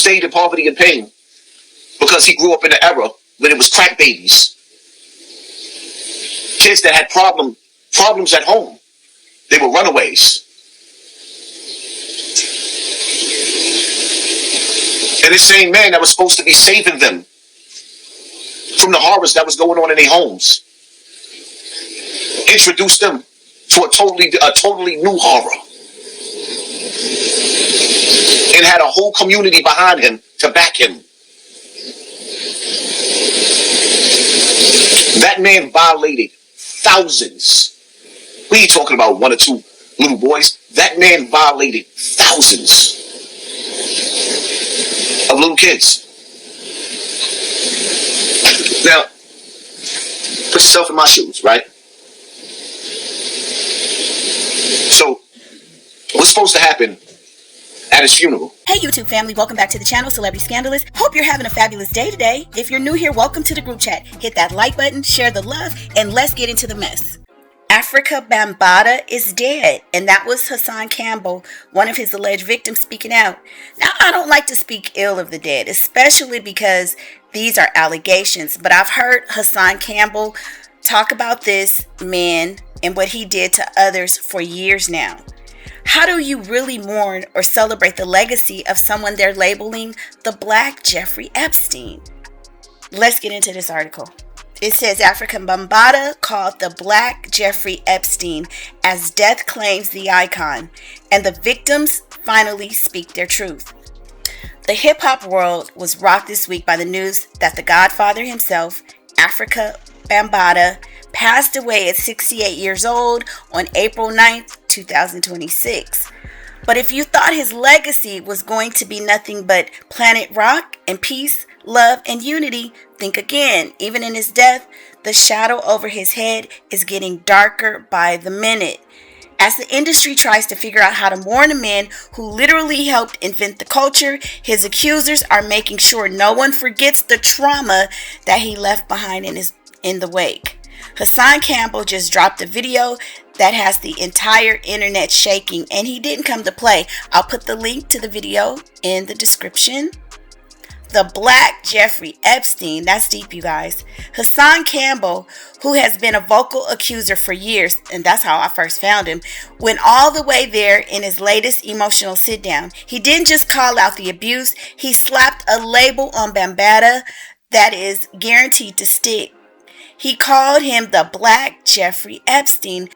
stayed in poverty and pain because he grew up in an era when it was crack babies. Kids that had problems at home. They were runaways. And this same man that was supposed to be saving them from the horrors that was going on in their homes introduced them to a totally new horror. And had a whole community behind him to back him. That man violated thousands. We ain't talking about one or two little boys. That man violated thousands of little kids. Now, put yourself in my shoes, right? So, what's supposed to happen at his funeral? Hey YouTube family, welcome back to the channel, Celebrity Scandalust. Hope you're having a fabulous day today. If you're new here, welcome to the group chat. Hit that like button, share the love, and let's get into the mess. Afrika Bambaataa is dead, and that was Hassan Campbell, one of his alleged victims, speaking out. Now, I don't like to speak ill of the dead, especially because these are allegations, but I've heard Hassan Campbell talk about this man and what he did to others for years now. How do you really mourn or celebrate the legacy of someone they're labeling the Black Jeffrey Epstein? Let's get into this article. It says Afrika Bambaataa called the Black Jeffrey Epstein as death claims the icon, and the victims finally speak their truth. The hip-hop world was rocked this week by the news that the Godfather himself, Afrika Bambaataa, passed away at 68 years old on April 9th, 2026. But if you thought his legacy was going to be nothing but planet rock and peace, love, and unity, think again. Even in his death, the shadow over his head is getting darker by the minute. As the industry tries to figure out how to mourn a man who literally helped invent the culture, his accusers are making sure no one forgets the trauma that he left behind in the wake. Hassan Campbell just dropped a video that has the entire internet shaking, and he didn't come to play. I'll put the link to the video in the description. The Black Jeffrey Epstein, that's deep, you guys. Hassan Campbell, who has been a vocal accuser for years, and that's how I first found him, went all the way there in his latest emotional sit-down. He didn't just call out the abuse, he slapped a label on Bambaataa that is guaranteed to stick. He called him the Black Jeffrey Epstein,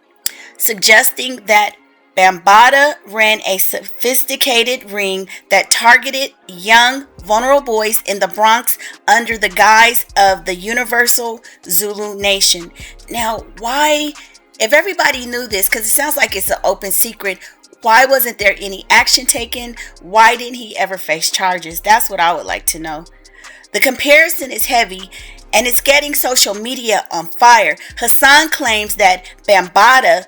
suggesting that Bambaataa ran a sophisticated ring that targeted young, vulnerable boys in the Bronx under the guise of the Universal Zulu Nation. Now, why, if everybody knew this, because it sounds like it's an open secret, why wasn't there any action taken? Why didn't he ever face charges? That's what I would like to know. The comparison is heavy, and it's getting social media on fire. Hassan claims that Bambaataa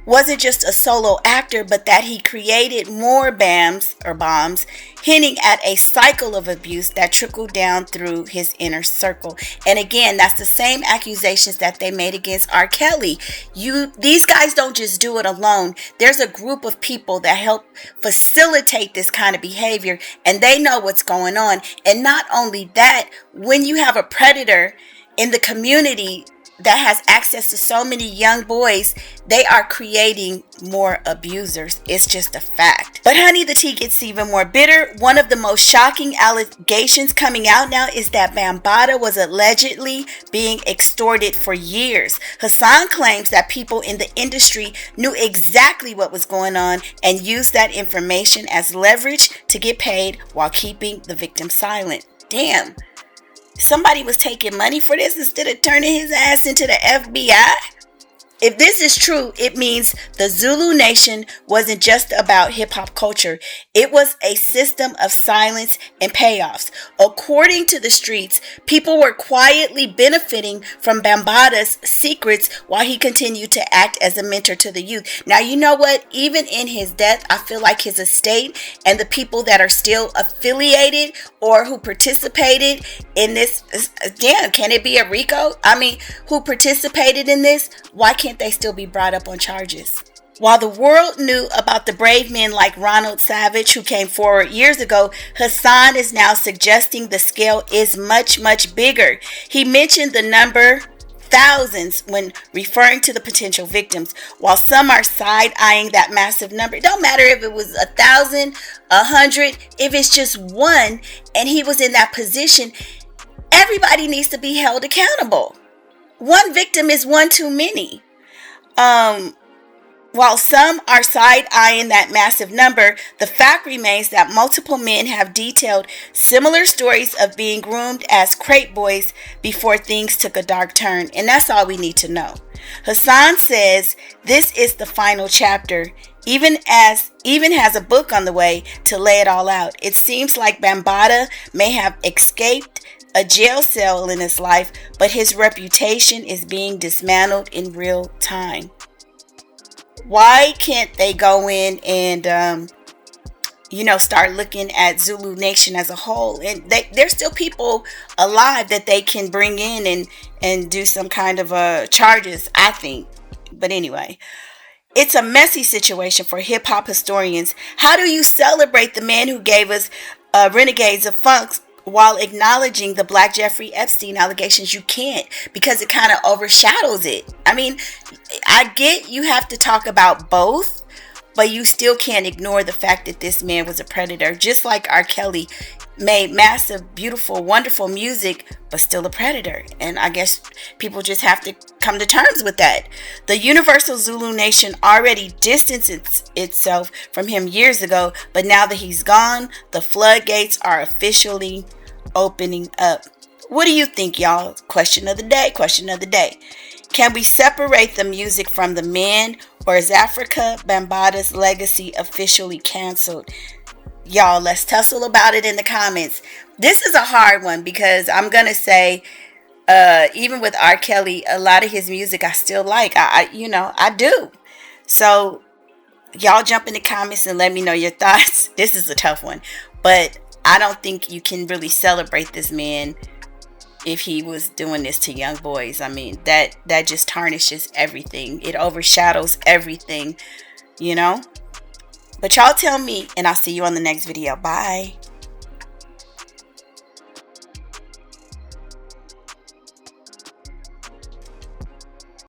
wasn't just a solo actor, but that he created more bombs, hinting at a cycle of abuse that trickled down through his inner circle. And again, that's the same accusations that they made against R. Kelly. These guys don't just do it alone. There's a group of people that help facilitate this kind of behavior, and they know what's going on. And not only that, when you have a predator in the community that has access to so many young boys, they are creating more abusers. It's just a fact. But honey, the tea gets even more bitter. One of the most shocking allegations coming out now is that Bambaataa was allegedly being extorted for years. Hassan claims that people in the industry knew exactly what was going on and used that information as leverage to get paid while keeping the victim silent. Damn. Somebody was taking money for this instead of turning his ass into the FBI? If this is true, it means the Zulu Nation wasn't just about hip-hop culture. It was a system of silence and payoffs. According to the streets, people were quietly benefiting from Bambaataa's secrets while he continued to act as a mentor to the youth. Now, you know what? Even in his death, I feel like his estate and the people that are still affiliated or who participated in this, damn, can it be a RICO? I mean, who participated in this? Why can't they still be brought up on charges? While the world knew about the brave men like Ronald Savage who came forward years ago, Hassan is now suggesting the scale is much, much bigger. He mentioned the number thousands when referring to the potential victims. While some are side-eyeing that massive number, it don't matter if it was 1,000, 100, if it's just one and he was in that position, everybody needs to be held accountable. One victim is one too many. While some are side-eyeing that massive number, the fact remains that multiple men have detailed similar stories of being groomed as crate boys before things took a dark turn. And that's all we need to know. Hassan says this is the final chapter, even has a book on the way to lay it all out. It seems like Bambaataa may have escaped a jail cell in his life, but his reputation is being dismantled in real time. Why can't they go in and, start looking at Zulu Nation as a whole? And there's still people alive that they can bring in and do some kind of charges, I think. But anyway, it's a messy situation for hip-hop historians. How do you celebrate the man who gave us Renegades of Funk while acknowledging the Black Jeffrey Epstein allegations? You can't, because it kind of overshadows it. I mean, I get you have to talk about both, but you still can't ignore the fact that this man was a predator, just like R. Kelly made massive, beautiful, wonderful music, but still a predator. And I guess people just have to come to terms with that. The Universal Zulu Nation already distanced itself from him years ago, but now that he's gone, the floodgates are officially opening up. What do you think, y'all? Question of the day. Can we separate the music from the man, or is Afrika Bambaataa's legacy officially canceled? Y'all, let's tussle about it in the comments. This is a hard one because I'm gonna say, even with R. Kelly, a lot of his music I still like. I do. So y'all jump in the comments and let me know your thoughts. This is a tough one, but I don't think you can really celebrate this man if he was doing this to young boys. I mean, that just tarnishes everything. It overshadows everything, But y'all tell me, and I'll see you on the next video. Bye.